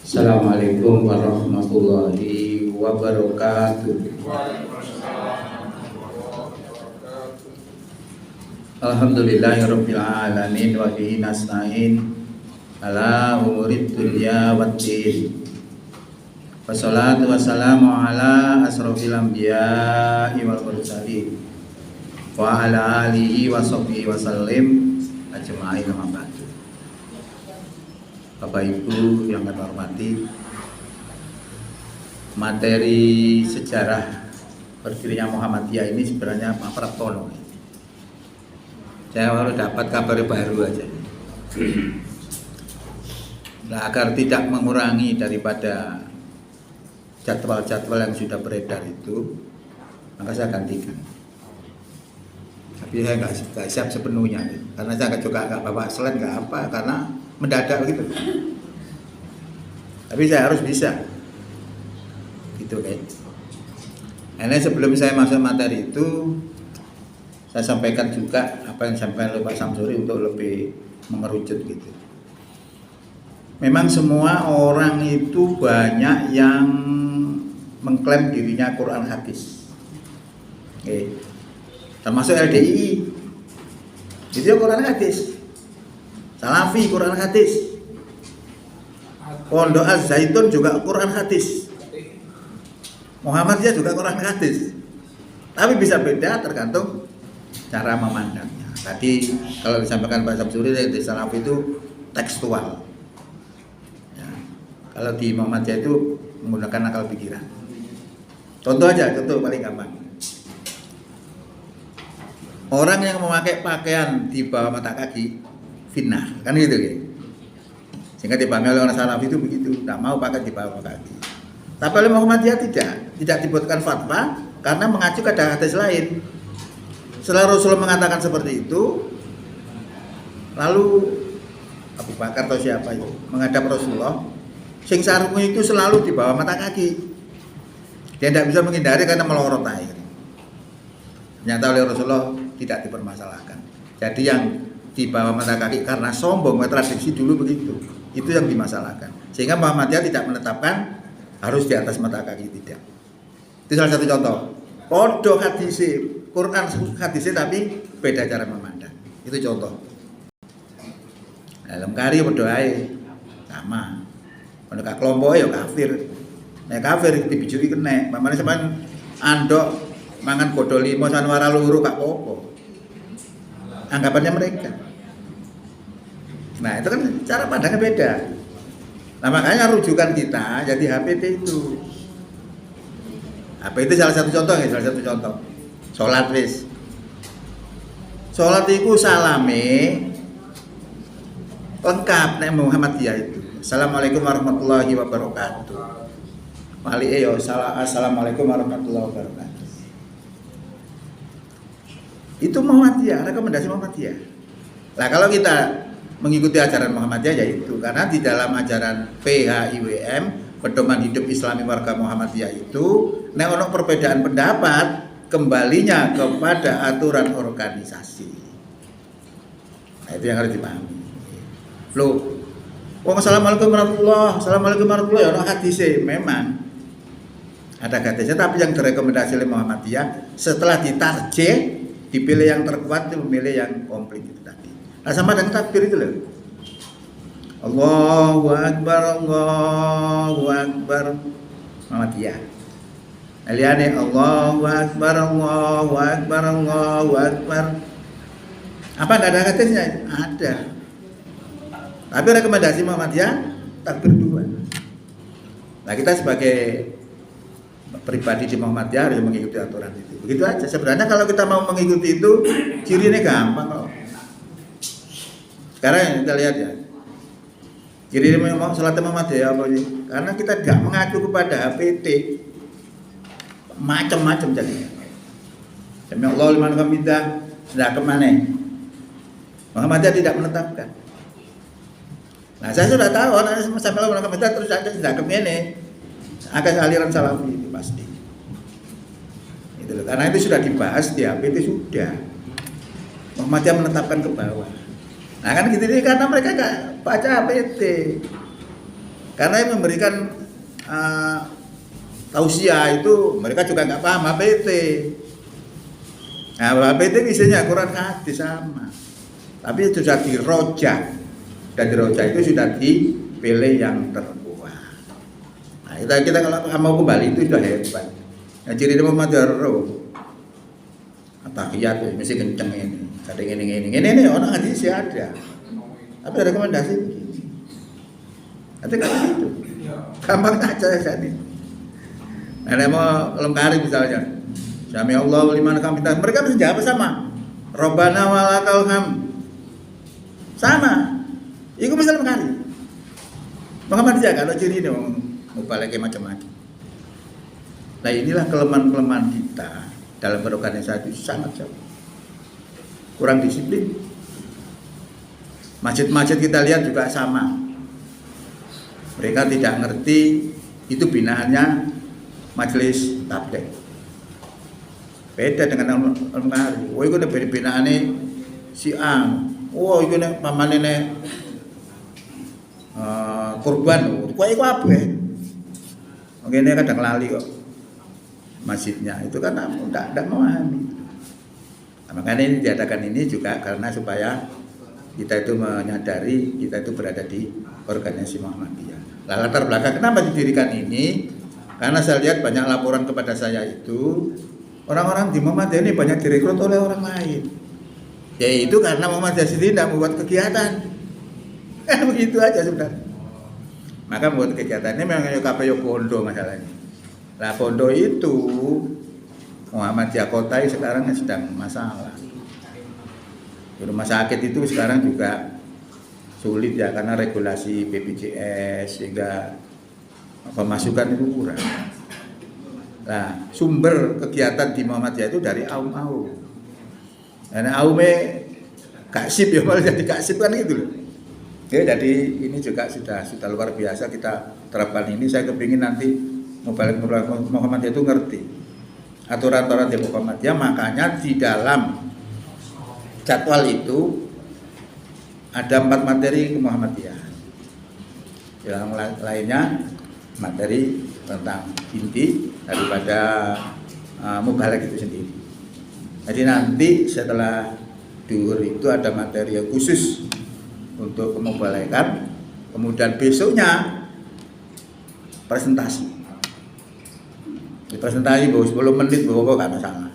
Assalamualaikum warahmatullahi wabarakatuh. Alhamdulillahirabbil alamin wa bihi nasta'in ala umurid dunya waddin. Wassalatu wassalamu ala asrofil anbiya'i wal mursalin wa ala alihi wa sahbihi wasallim ajma'in amma ba'du. Bapak Ibu yang kami hormati, materi sejarah berdirinya Muhammadiyah ini sebenarnya Pak Praptono. Saya baru dapat kabar baru aja. Nah, agar tidak mengurangi daripada jadwal-jadwal yang sudah beredar itu, maka saya gantikan. Tapi saya nggak siap sepenuhnya, karena saya juga nggak bawa slide nggak apa, karena mendadak begitu. Tapi saya harus bisa, gitu kan. Ini sebelum saya masuk materi itu, saya sampaikan juga apa yang disampaikan oleh Pak Samsuri untuk lebih mengerucut gitu. Memang semua orang itu banyak yang mengklaim dirinya Quran hadis. Oke. Termasuk LDI. Itu Quran hadis. Salafi Quran hadis. Pondok Az-Zaitun juga Quran hadis. Muhammadiyah juga Quran hadis. Tapi bisa beda tergantung cara memandangnya. Tadi kalau disampaikan Pak Samsuri di Salafi itu tekstual. Ya. Kalau di Muhammadiyah itu menggunakan akal pikiran. Contoh aja, contoh paling gampang. Orang yang memakai pakaian di bawah mata kaki fitnah, kan gitu ya. Sehingga dipanggil oleh orang Salafi itu begitu, tidak mau pakai di bawah kaki. Tapi oleh Muhammadiyah tidak dibuatkan fatwa karena mengacu ke hadis lain. Setelah Rasulullah mengatakan seperti itu, lalu Abu Bakar atau siapa itu menghadap Rasulullah, sing sarungnya itu selalu di bawah mata kaki. Dia tidak bisa menghindari karena melorot air. Ternyata oleh Rasulullah tidak dipermasalahkan. Jadi yang di bawah mata kaki karena sombong, tradisi dulu begitu. Itu yang dimasalahkan. Sehingga Muhammadiyah tidak menetapkan harus di atas mata kaki, tidak. Itu salah satu contoh. Podo hadisi, Quran hadisi tapi beda cara memandang. Itu contoh. Dalam karya berdoa sama. Mendekat kelompok ya kafir. Nek kafir dibijui kena. Mamane sampean andok mangan godol limo sanwara luru gak apa-apa. Anggapannya mereka. Nah, itu kan cara pandangnya beda. Nah, makanya rujukan kita jadi HPT itu. HPT salah satu contoh ya, salah satu contoh. Salat wis. Salat iku salame lengkap nek Muhammadiyah itu. Assalamualaikum warahmatullahi wabarakatuh. Malike yo assalamualaikum warahmatullahi wabarakatuh. Itu Muhammadiyah, rekomendasi Muhammadiyah. Nah, kalau kita mengikuti ajaran Muhammadiyah yaitu karena di dalam ajaran PHIWM Pedoman Hidup Islami Warga Muhammadiyah itu nek ono perbedaan pendapat kembalinya kepada aturan organisasi. Nah, itu yang harus dipahami. Loh, assalamualaikum warahmatullahi ya ono hadisnya memang ada hadisnya, tapi yang direkomendasi oleh Muhammadiyah setelah ditarjih dipilih yang terkuat itu memilih yang komplit itu tadi. Nah, sama dengan takbir itu loh. Allahu Akbar, Allahu Akbar. Muhammadiyah. Aliane Allahu Akbar, Allahu Akbar, Allahu Akbar. Apa enggak ada hadisnya? Ada. Tapi rekomendasi Muhammadiyah takbir dua. Nah, kita sebagai pribadi di Muhammadiyah harus mengikuti aturan itu. Begitu aja. Sebenarnya kalau kita mau mengikuti itu cirinya gampang kok. Sekarang kita lihat ya. Ciri mau salat Muhammadiyah apa sih? Karena kita tidak mengacu kepada HPT. Macam-macam jadinya. Sami Allahu liman hamidah sudah kemana? Muhammadiyah tidak menetapkan. Nah, saya sudah tahu sampai Allahu liman hamidah terus ada sudah kemana? Akan aliran Salafi itu pasti. Itu loh. Karena itu sudah dibahas di HPT sudah. Muhammadiyah menetapkan ke bawah. Nah kan gitu, karena mereka nggak baca HPT. Karena yang memberikan tausiah itu mereka juga nggak paham HPT. Nah, HPT isinya Quran hadis sama. Tapi sudah dirojak. Dan dirojak itu sudah dipilih yang terkuat. Nah, kita kalau mau kembali itu sudah hebat. Nah, ciri Muhammad Darro Atahiyat itu mesti kenceng ini. Ada ini orang hadis ada. Tapi ada rekomendasi begini. Ada kan gitu. Gampang aja jadi. Nah, mau lengkari misalnya. Sami Allah liman hamidah. Mereka bisa jawab sama. Rabbana walakal hamd. Sama. Iku bisa lengkari. Muhammad aja kalau ciri ini mau balik macam-macam. Nah, inilah kelemahan-kelemahan kita dalam berorganisasi sangat jauh. Kurang disiplin. Masjid-masjid kita lihat juga sama. Mereka tidak ngerti itu binaannya majelis tabligh. Beda dengan alumni. Oh, itu udah binaane si Ang. Oh, itu nek pamane nek kurban. Kok iku apa? Ngene kadang lali kok. Masjidnya itu kan tidak memahami. Nah, makanya ini diadakan ini juga karena supaya kita itu menyadari kita itu berada di organisasi Muhammadiyah. Nah, latar belakang kenapa didirikan ini? Karena saya lihat banyak laporan kepada saya itu orang-orang di Muhammadiyah ini banyak direkrut oleh orang lain. Yaitu karena Muhammadiyah sendiri tidak membuat kegiatan. Kan begitu aja sebenarnya. Maka membuat kegiatan ini memang KPU Bondo masalahnya. Nah, Bondo itu Muhammadiyah Kota sekarang sedang masalah. Di rumah sakit itu sekarang juga sulit ya karena regulasi BPJS sehingga pemasukan itu kurang. Nah, sumber kegiatan di Muhammadiyah itu dari aum-aum. Dan aume gak sip ya malah jadi gak sip kan gitu loh. Oke, jadi ini juga sudah luar biasa kita terapkan ini. Saya kepingin nanti Mubalik Muhammadiyah itu ngerti aturan-aturan di Muhammadiyah, makanya di dalam jadwal itu ada 4 materi ke Muhammadiyah. Yang lainnya materi tentang inti daripada Mubalik itu sendiri. Jadi nanti setelah duhur itu ada materi yang khusus untuk kemubalikan, kemudian besoknya presentasi. Di presentasi bawa 10 menit bawa gak masalah.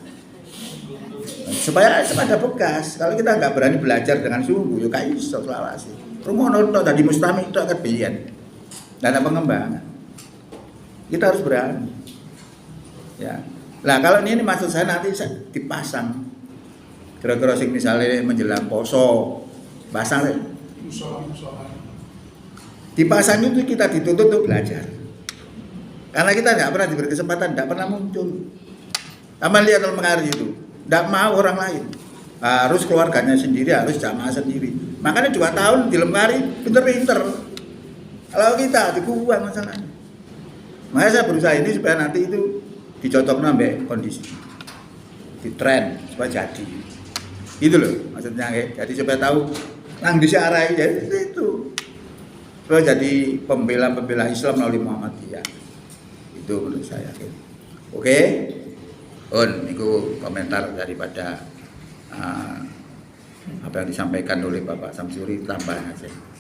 Supaya ada bekas. Kalau kita nggak berani belajar dengan sungguh, ya kayak iso selawasi. Rumah nonton tadi mustami itu akan biyen. Dan pengembangan. Kita harus berani. Ya. Nah, kalau ini maksud saya nanti dipasang. Kira-kira sing misalnya menjelang poso, pasang dipasang itu kita dituntut untuk belajar. Karena kita nggak pernah diberi kesempatan, nggak pernah muncul. Taman lihat Al-Mekari itu. Tidak mau orang lain, harus keluarganya sendiri, harus jamaah sendiri. Makanya 2 tahun di Lemari pinter-pinter. Kalau kita dikuat masalahnya. Makanya saya berusaha ini supaya nanti itu dicocok sampai kondisi, di tren supaya jadi. Itu loh maksudnya. Jadi supaya tahu nang di arah jadi itu. Supaya jadi pembela Islam melalui Muhammadiyah. Itu menurut saya. Oke. Itu komentar daripada apa yang disampaikan oleh Bapak Samsuri, tambahan aja.